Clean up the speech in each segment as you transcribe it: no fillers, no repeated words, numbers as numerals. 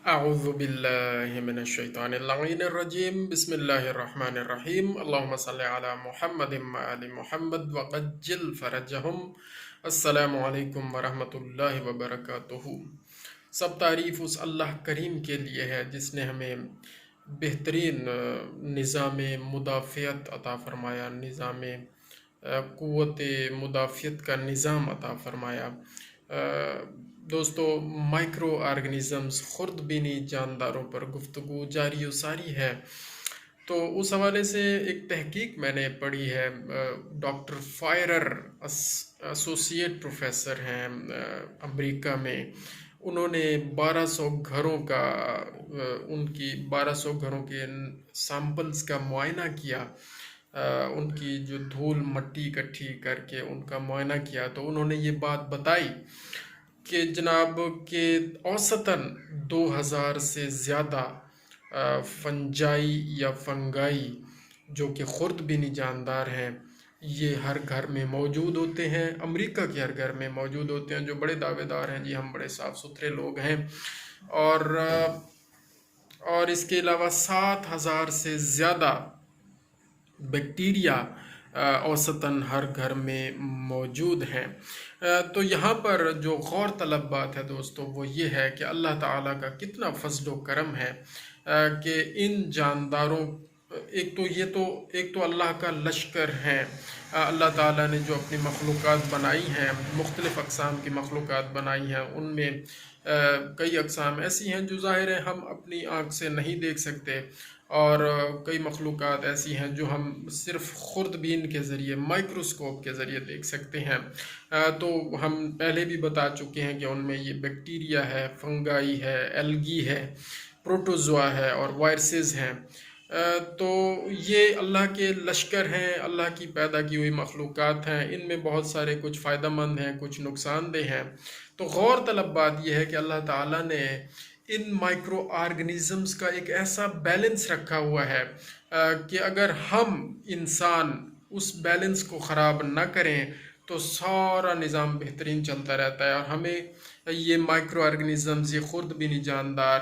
أعوذ بالله من الشيطان اللعين الرجيم بسم الله الرحمن الرحيم اللهم صل على محمد وآل محمد وقجل فرجهم السلام علیکم ورحمۃ اللہ وبرکاتہ۔ سب تعریف اس اللہ کریم کے لیے ہے جس نے ہمیں بہترین نظام مدافعت عطا فرمایا، نظام قوت مدافعت کا نظام عطا فرمایا۔ دوستو، مائکرو آرگنزمز خرد بینی جانداروں پر گفتگو جاری و ساری ہے۔ تو اس حوالے سے ایک تحقیق میں نے پڑھی ہے، ڈاکٹر فائرر ایسوسیٹ پروفیسر ہیں امریکہ میں، انہوں نے 1200 گھروں کا ان کی 1200 گھروں کے سیمپلز کا معائنہ کیا، ان کی جو دھول مٹی اکٹھی کر کے ان کا معائنہ کیا، تو انہوں نے یہ بات بتائی کہ جناب کہ اوسطاً 2000 سے زیادہ فنجائی یا فنگائی جو کہ خرد بینی جاندار ہیں، یہ ہر گھر میں موجود ہوتے ہیں، امریکہ کے ہر گھر میں موجود ہوتے ہیں، جو بڑے دعوے دار ہیں جی ہم بڑے صاف ستھرے لوگ ہیں، اور اس کے علاوہ 7000 سے زیادہ بیکٹیریا اوسطاً ہر گھر میں موجود ہیں۔ تو یہاں پر جو غور طلب بات ہے دوستو وہ یہ ہے کہ اللہ تعالیٰ کا کتنا فضل و کرم ہے کہ ان جانداروں ایک تو اللہ کا لشکر ہے۔ اللہ تعالیٰ نے جو اپنی مخلوقات بنائی ہیں، مختلف اقسام کی مخلوقات بنائی ہیں، ان میں کئی اقسام ایسی ہیں جو ظاہر ہے ہم اپنی آنکھ سے نہیں دیکھ سکتے، اور کئی مخلوقات ایسی ہیں جو ہم صرف خوردبین کے ذریعے، مائکروسکوپ کے ذریعے دیکھ سکتے ہیں۔ تو ہم پہلے بھی بتا چکے ہیں کہ ان میں یہ بیکٹیریا ہے، فنگائی ہے، ایلگی ہے، پروٹوزوا ہے اور وائرسز ہیں۔ تو یہ اللہ کے لشکر ہیں، اللہ کی پیدا کی ہوئی مخلوقات ہیں، ان میں بہت سارے کچھ فائدہ مند ہیں، کچھ نقصان دہ ہیں۔ تو غور طلب بات یہ ہے کہ اللہ تعالیٰ نے ان مائکرو آرگنزمز کا ایک ایسا بیلنس رکھا ہوا ہے کہ اگر ہم انسان اس بیلنس کو خراب نہ کریں تو سارا نظام بہترین چلتا رہتا ہے، اور ہمیں یہ مائکرو آرگنزمز، یہ خرد بینی جاندار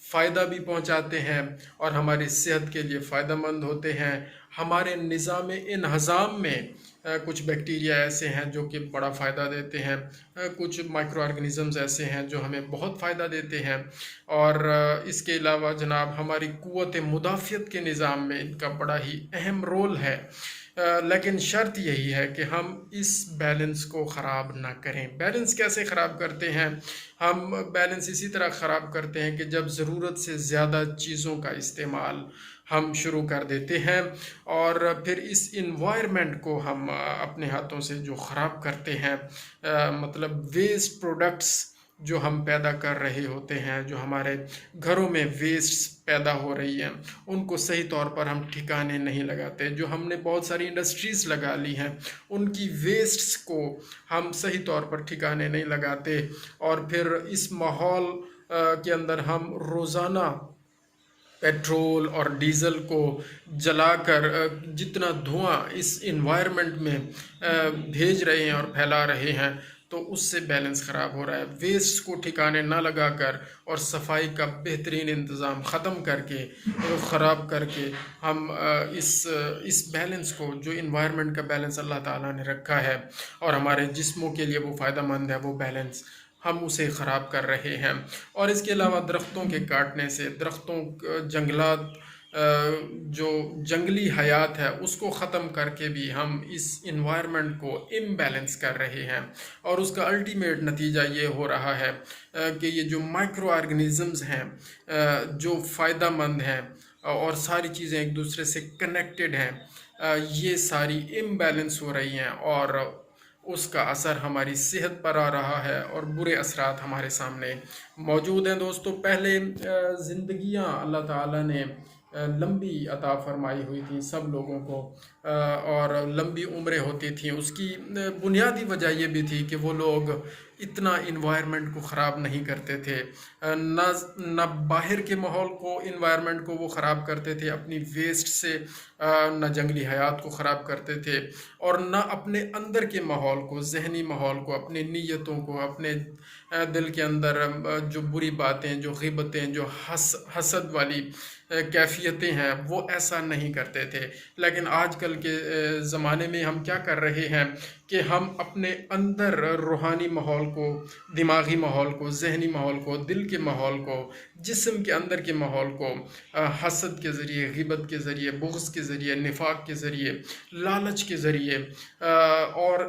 فائدہ بھی پہنچاتے ہیں اور ہماری صحت کے لیے فائدہ مند ہوتے ہیں۔ ہمارے نظام انہضام میں کچھ بیکٹیریا ایسے ہیں جو کہ بڑا فائدہ دیتے ہیں، کچھ مائکرو آرگنزمز ایسے ہیں جو ہمیں بہت فائدہ دیتے ہیں، اور اس کے علاوہ جناب ہماری قوت مدافعت کے نظام میں ان کا بڑا ہی اہم رول ہے۔ لیکن شرط یہی ہے کہ ہم اس بیلنس کو خراب نہ کریں۔ بیلنس کیسے خراب کرتے ہیں؟ ہم بیلنس اسی طرح خراب کرتے ہیں کہ جب ضرورت سے زیادہ چیزوں کا استعمال ہم شروع کر دیتے ہیں، اور پھر اس انوائرمنٹ کو ہم اپنے ہاتھوں سے جو خراب کرتے ہیں، مطلب ویسٹ پروڈکٹس جو ہم پیدا کر رہے ہوتے ہیں، جو ہمارے گھروں میں ویسٹ پیدا ہو رہی ہیں، ان کو صحیح طور پر ہم ٹھکانے نہیں لگاتے۔ جو ہم نے بہت ساری انڈسٹریز لگا لی ہیں، ان کی ویسٹس کو ہم صحیح طور پر ٹھکانے نہیں لگاتے، اور پھر اس ماحول کے اندر ہم روزانہ پیٹرول اور ڈیزل کو جلا کر جتنا دھواں اس انوائرمنٹ میں بھیج رہے ہیں اور پھیلا رہے ہیں، تو اس سے بیلنس خراب ہو رہا ہے۔ ویسٹ کو ٹھکانے نہ لگا کر اور صفائی کا بہترین انتظام ختم کر کے، خراب کر کے، ہم اس بیلنس کو، جو انوائرمنٹ کا بیلنس اللہ تعالیٰ نے رکھا ہے اور ہمارے جسموں کے لیے وہ فائدہ مند ہے، وہ بیلنس ہم اسے خراب کر رہے ہیں۔ اور اس کے علاوہ درختوں کے کاٹنے سے، جنگلات، جو جنگلی حیات ہے اس کو ختم کر کے بھی ہم اس انوائرمنٹ کو امبیلنس کر رہے ہیں، اور اس کا الٹیمیٹ نتیجہ یہ ہو رہا ہے کہ یہ جو مائکرو آرگنزمز ہیں جو فائدہ مند ہیں اور ساری چیزیں ایک دوسرے سے کنیکٹڈ ہیں، یہ ساری امبیلنس ہو رہی ہیں، اور اس کا اثر ہماری صحت پر آ رہا ہے، اور برے اثرات ہمارے سامنے موجود ہیں۔ دوستو، پہلے زندگیاں اللہ تعالیٰ نے لمبی عطا فرمائی ہوئی تھی سب لوگوں کو، اور لمبی عمریں ہوتی تھیں۔ اس کی بنیادی وجہ یہ بھی تھی کہ وہ لوگ اتنا انوائرمنٹ کو خراب نہیں کرتے تھے، نہ باہر کے ماحول کو، انوائرمنٹ کو وہ خراب کرتے تھے اپنی ویسٹ سے، نہ جنگلی حیات کو خراب کرتے تھے، اور نہ اپنے اندر کے ماحول کو، ذہنی ماحول کو، اپنے نیتوں کو، اپنے دل کے اندر جو بری باتیں، جو غیبتیں، جو حسد والی کیفیتیں ہیں، وہ ایسا نہیں کرتے تھے۔ لیکن آج کل کے زمانے میں ہم کیا کر رہے ہیں کہ ہم اپنے اندر روحانی ماحول کو، دماغی ماحول کو، ذہنی ماحول کو، دل کے ماحول کو، جسم کے اندر کے ماحول کو حسد کے ذریعے، غیبت کے ذریعے، بغض کے ذریعے، نفاق کے ذریعے، لالچ کے ذریعے اور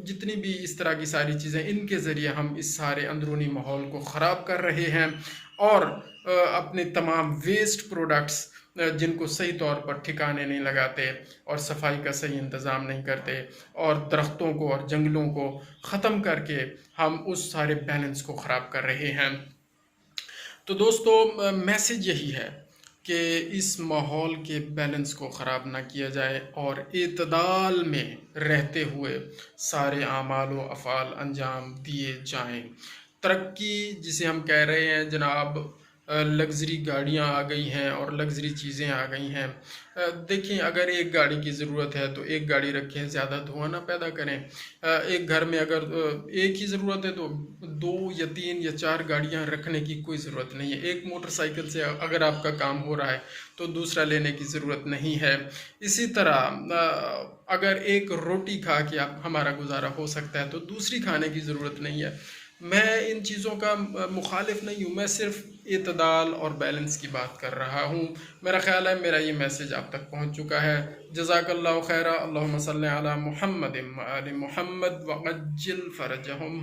جتنی بھی اس طرح کی ساری چیزیں، ان کے ذریعے ہم اس سارے اندرونی ماحول کو خراب کر رہے ہیں، اور اپنے تمام ویسٹ پروڈکٹس جن کو صحیح طور پر ٹھکانے نہیں لگاتے، اور صفائی کا صحیح انتظام نہیں کرتے، اور درختوں کو اور جنگلوں کو ختم کر کے ہم اس سارے بیلنس کو خراب کر رہے ہیں۔ تو دوستو، میسج یہی ہے کہ اس ماحول کے بیلنس کو خراب نہ کیا جائے، اور اعتدال میں رہتے ہوئے سارے اعمال و افعال انجام دیے جائیں۔ ترقی جسے ہم کہہ رہے ہیں جناب، لگژری گاڑیاں آ گئی ہیں اور لگژری چیزیں آ گئی ہیں۔ دیکھیں، اگر ایک گاڑی کی ضرورت ہے تو ایک گاڑی رکھیں، زیادہ دھواں نہ پیدا کریں۔ ایک گھر میں اگر ایک ہی ضرورت ہے تو 2 یا 3 یا 4 گاڑیاں رکھنے کی کوئی ضرورت نہیں ہے۔ ایک موٹر سائیکل سے اگر آپ کا کام ہو رہا ہے تو دوسرا لینے کی ضرورت نہیں ہے۔ اسی طرح اگر ایک روٹی کھا کے ہمارا گزارا ہو سکتا ہے تو دوسری کھانے کی ضرورت نہیں ہے۔ میں ان چیزوں کا مخالف نہیں ہوں، میں صرف اعتدال اور بیلنس کی بات کر رہا ہوں۔ میرا خیال ہے میرا یہ میسج آپ تک پہنچ چکا ہے۔ جزاک اللہ خیرہ۔ اللہم صلی علی محمد و آل محمد وعجل فرجہم۔